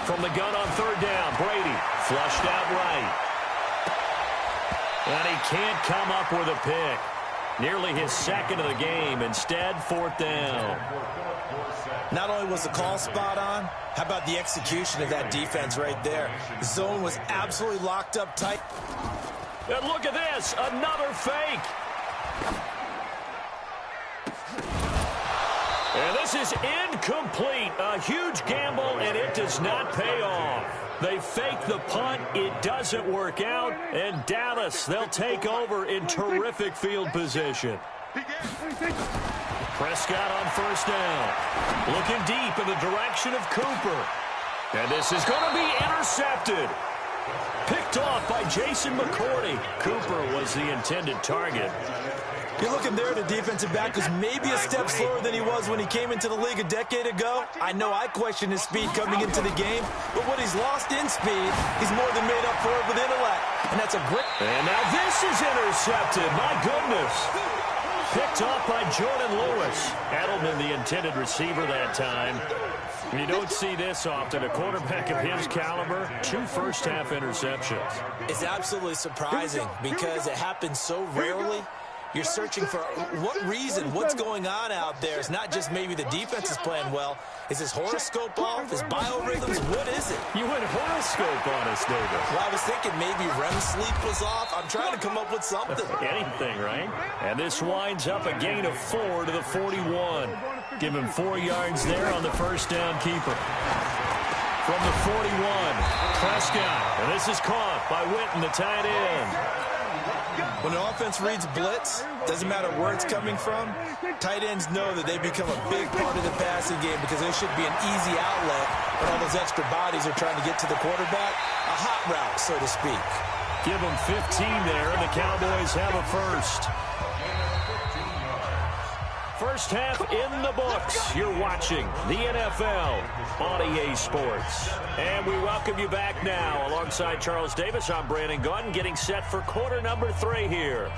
From the gun on third down, Brady flushed out right. And he can't come up with a pick. Nearly his second of the game. Instead, fourth down. Not only was the call spot on, how about the execution of that defense right there? The zone was absolutely locked up tight. And look at this, another fake. And this is incomplete. A huge gamble, and it does not pay off. They fake the punt. It doesn't work out. And Dallas, they'll take over in terrific field position. Prescott on first down. Looking deep in the direction of Cooper. And this is going to be intercepted. Picked off by Jason McCourty. Cooper was the intended target. You're looking there, the defensive back was maybe a step slower than he was when he came into the league a decade ago. I know I questioned his speed coming into the game, but what he's lost in speed, he's more than made up for it with intellect. And that's a great... And now this is intercepted. My goodness. Picked off by Jordan Lewis. Edelman, the intended receiver that time. You don't see this often. A quarterback of his caliber, 2 first-half interceptions. It's absolutely surprising because it happens so rarely. You're searching for what reason, what's going on out there. It's not just maybe the defense is playing well. Is his horoscope off? His biorhythms? What is it? You went horoscope on us, David. Well, I was thinking maybe REM sleep was off. I'm trying to come up with something. Anything, right? And this winds up a gain of 4 to the 41. Give him 4 yards there on the first down keeper. From the 41, Prescott. And this is caught by Witten, the tight end. When an offense reads blitz, doesn't matter where it's coming from, tight ends know that they become a big part of the passing game because there should be an easy outlet when all those extra bodies are trying to get to the quarterback. A hot route, so to speak. Give them 15 there, and the Cowboys have a first. First half in the books. You're watching the NFL on EA Sports. And we welcome you back now. Alongside Charles Davis, I'm Brandon Gaudin, getting set for quarter number 3 here.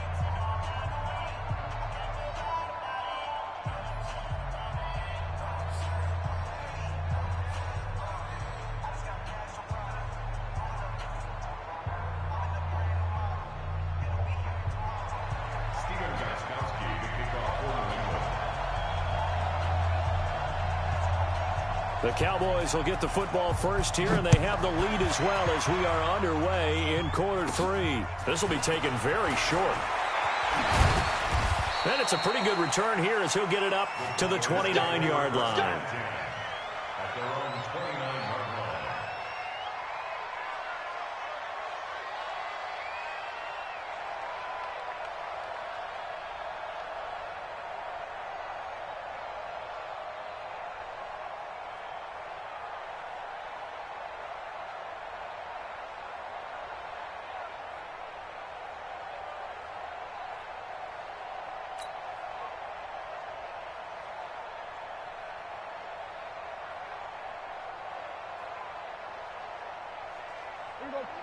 The Cowboys will get the football first here, and they have the lead as well as we are underway in quarter 3. This will be taken very short. And it's a pretty good return here as he'll get it up to the 29-yard line.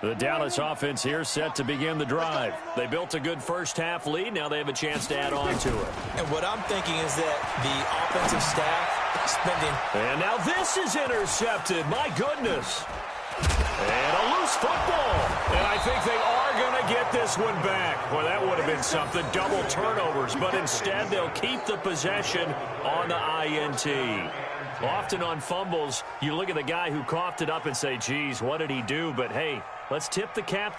The Dallas offense here set to begin the drive. They built a good first-half lead. Now they have a chance to add on to it. And what I'm thinking is that the offensive staff spending... And now this is intercepted. My goodness. And a loose football. And I think they are going to get this one back. Well, that would have been something. Double turnovers. But instead, they'll keep the possession on the INT. Often on fumbles, you look at the guy who coughed it up and say, geez, what did he do? But, hey, let's tip the cap.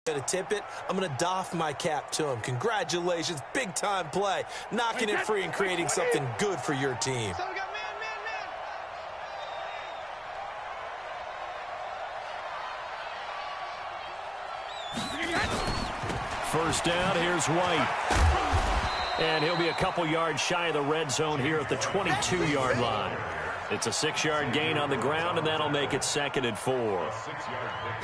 To tip it, I'm going to doff my cap to him. Congratulations, big-time play. Knocking it free and creating something good for your team. First down, here's White. And he'll be a couple yards shy of the red zone here at the 22-yard line. It's a 6-yard gain on the ground, and that'll make it 2nd and 4.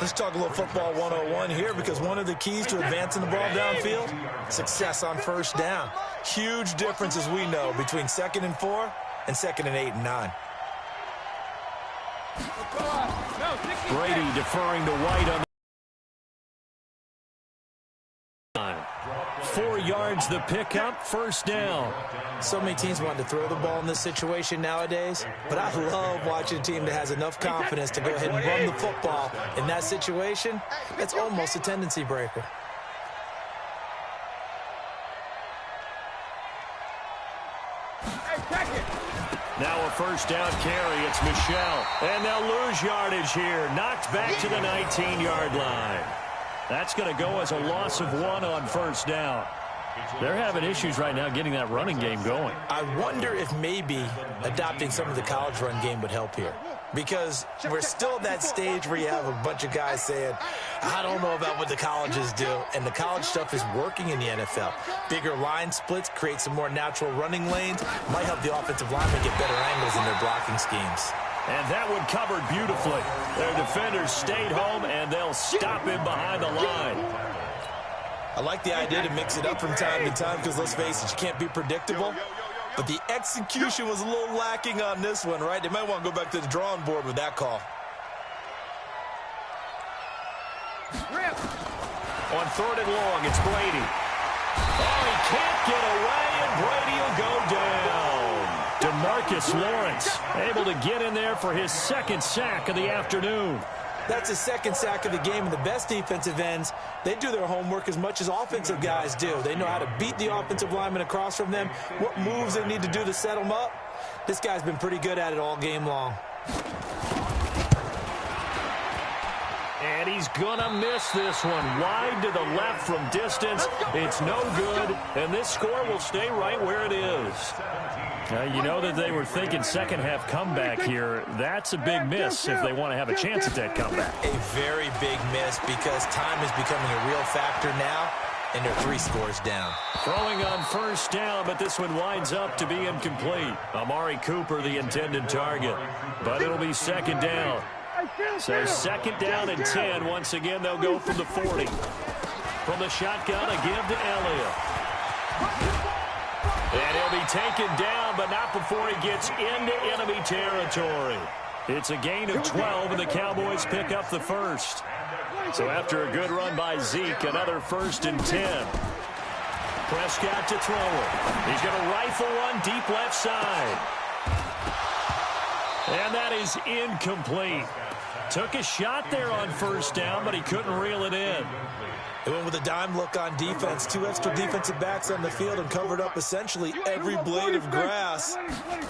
Let's talk a little football 101 here, because one of the keys to advancing the ball downfield, success on first down. Huge difference, as we know, between 2nd and 4 and 2nd and 8 and 9. Brady deferring to White on the line. 4 yards the pickup, first down. So many teams want to throw the ball in this situation nowadays, but I love watching a team that has enough confidence to go ahead and run the football in that situation. That's almost a tendency breaker. Now a first down carry. It's Michel. And they'll lose yardage here. Knocked back to the 19-yard line. That's going to go as a loss of 1 on first down. They're having issues right now getting that running game going. I wonder if maybe adopting some of the college run game would help here. Because we're still at that stage where you have a bunch of guys saying, I don't know about what the colleges do. And the college stuff is working in the NFL. Bigger line splits create some more natural running lanes. Might help the offensive linemen get better angles in their blocking schemes. And that one covered beautifully. Their defenders stayed home, and they'll stop him behind the line. I like the idea to mix it up from time to time because, let's face it, you can't be predictable. But the execution was a little lacking on this one, right? They might want to go back to the drawing board with that call. On 3rd and long, it's Brady. Oh, he can't get away, and Brady will go down. DeMarcus Lawrence able to get in there for his 2nd sack of the afternoon. That's his 2nd sack of the game, and the best defensive ends, they do their homework as much as offensive guys do. They know how to beat the offensive lineman across from them, what moves they need to do to set them up. This guy's been pretty good at it all game long. And he's going to miss this one. Wide to the left from distance. It's no good, and this score will stay right where it is. You know that they were thinking second-half comeback here. That's a big miss if they want to have a chance at that comeback. A very big miss because time is becoming a real factor now, and they're 3 scores down. Throwing on first down, but this one winds up to be incomplete. Amari Cooper, the intended target, but it'll be 2nd down. So 2nd down and 10. Once again, they'll go from the 40. From the shotgun, a give to Elliott. And he'll be taken down, but not before he gets into enemy territory. It's a gain of 12, and the Cowboys pick up the first. So after a good run by Zeke, another 1st and 10. Prescott to throw it. He's going to rifle one deep left side. And that is incomplete. Took a shot there on first down, but he couldn't reel it in. They went with a dime look on defense. 2 extra defensive backs on the field and covered up essentially every blade of grass.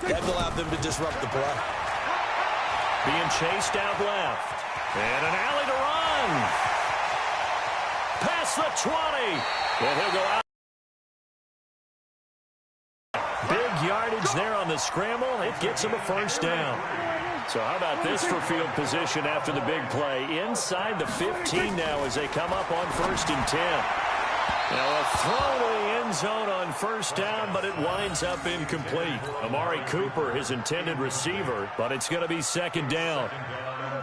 That allowed them to disrupt the play. Being chased out left. And an alley to run. Past the 20. And he'll go out. Big yardage there on the scramble. It gets him a first down. So how about this for field position after the big play? Inside the 15 now as they come up on 1st and 10. Now a throw to the end zone on first down, but it winds up incomplete. Amari Cooper, his intended receiver, but it's going to be 2nd down.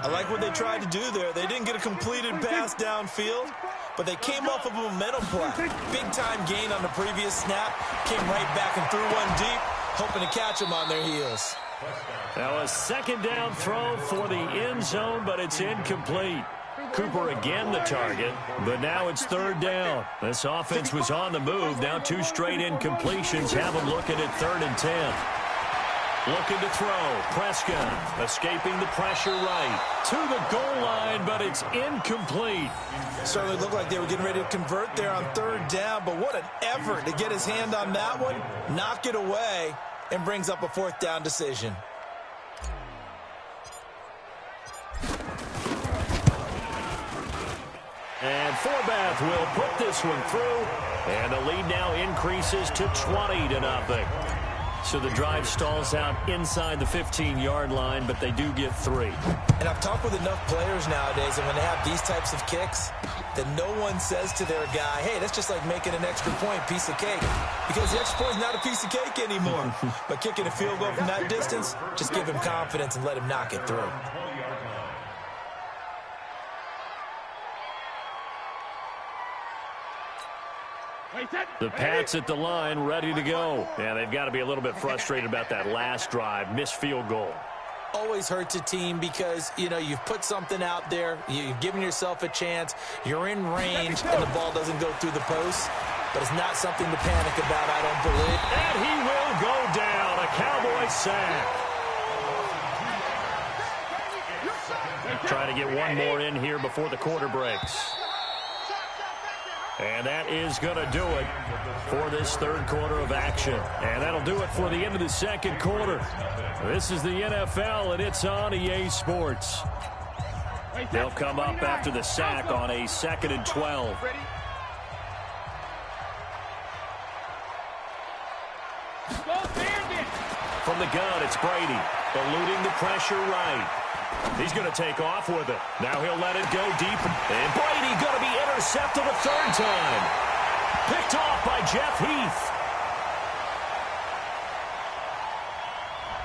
I like what they tried to do there. They didn't get a completed pass downfield, but they came off of a momentum play. Big-time gain on the previous snap. Came right back and threw one deep, hoping to catch them on their heels. Now a 2nd down throw for the end zone, but it's incomplete. Cooper again the target, but now it's 3rd down. This offense was on the move. Now 2 straight incompletions have them looking at 3rd and 10. Looking to throw. Prescott escaping the pressure right to the goal line, but it's incomplete. Certainly looked like they were getting ready to convert there on 3rd down, but what an effort to get his hand on that one, knock it away, and brings up a 4th down decision. And Forbath will put this one through, and the lead now increases to 20-0. So the drive stalls out inside the 15-yard line, but they do get 3. And I've talked with enough players nowadays, and when they have these types of kicks, that no one says to their guy, hey, that's just like making an extra point, piece of cake. Because the extra point is not a piece of cake anymore. But kicking a field goal from that distance, just give him confidence and let him knock it through. The Pats at the line, ready to go. And they've got to be a little bit frustrated about that last drive, missed field goal. Always hurts a team because, you know, you've put something out there, you've given yourself a chance, you're in range, and the ball doesn't go through the post. but it's not something to panic about, I don't believe. And he will go down. A Cowboy sack. Trying to get one more in here before the quarter breaks. And that is going to do it for this third quarter of action. And that'll do it for the end of the second quarter. This is the NFL, and it's on EA Sports. They'll come up after the sack on a 2nd and 12. From the gun, it's Brady, eluding the pressure right. He's going to take off with it. Now he'll let it go deep. And Brady going to be intercepted a third time. Picked off by Jeff Heath.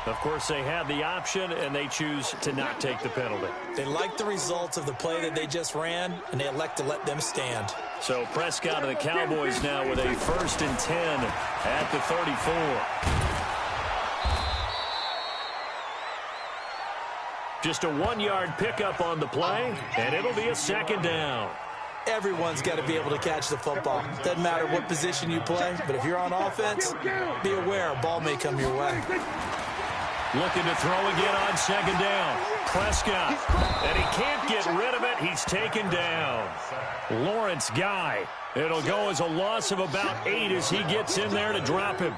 Of course, they had the option, and they choose to not take the penalty. They like the results of the play that they just ran, and they elect to let them stand. So Prescott and the Cowboys now with a 1st and 10 at the 34. Just a 1-yard pickup on the play, and it'll be a 2nd down. Everyone's got to be able to catch the football. Doesn't matter what position you play, but if you're on offense, be aware a ball may come your way. Looking to throw again on 2nd down. Prescott, and he can't get rid of it. He's taken down. Lawrence Guy. It'll go as a loss of about 8 as he gets in there to drop him.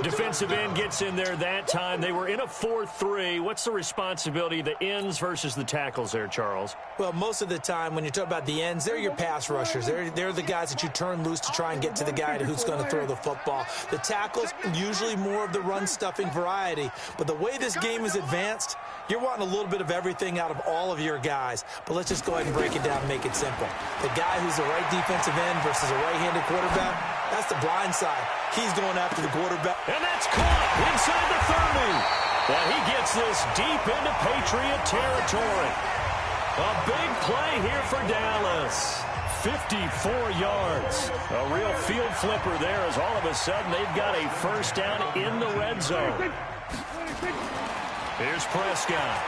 Defensive end gets in there that time. They were in a 4-3. What's the responsibility of the ends versus the tackles there, Charles? Well, most of the time when you talk about the ends, they're your pass rushers. They're the guys that you turn loose to try and get to the guy who's going to throw the football. The tackles, usually more of the run-stuffing variety. But the way this game is advanced, you're wanting a little bit of everything out of all of your guys. But let's just go ahead and break it down and make it simple. The guy who's the right defensive end versus a right-handed quarterback, that's the blind side. He's going after the quarterback. And that's caught inside the 30. And he gets this deep into Patriot territory. A big play here for Dallas. 54 yards. A real field flipper there as all of a sudden they've got a 1st down in the red zone. Here's Prescott.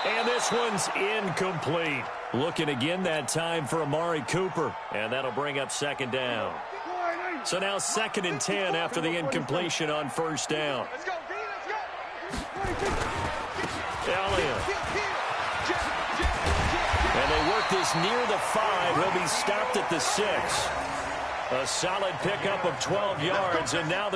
And this one's incomplete. Looking again that time for Amari Cooper. And that'll bring up 2nd down. So now 2nd and 10 after the incompletion on 1st down. Elliott. And they work this near the 5. He'll be stopped at the 6. A solid pickup of 12 yards, and now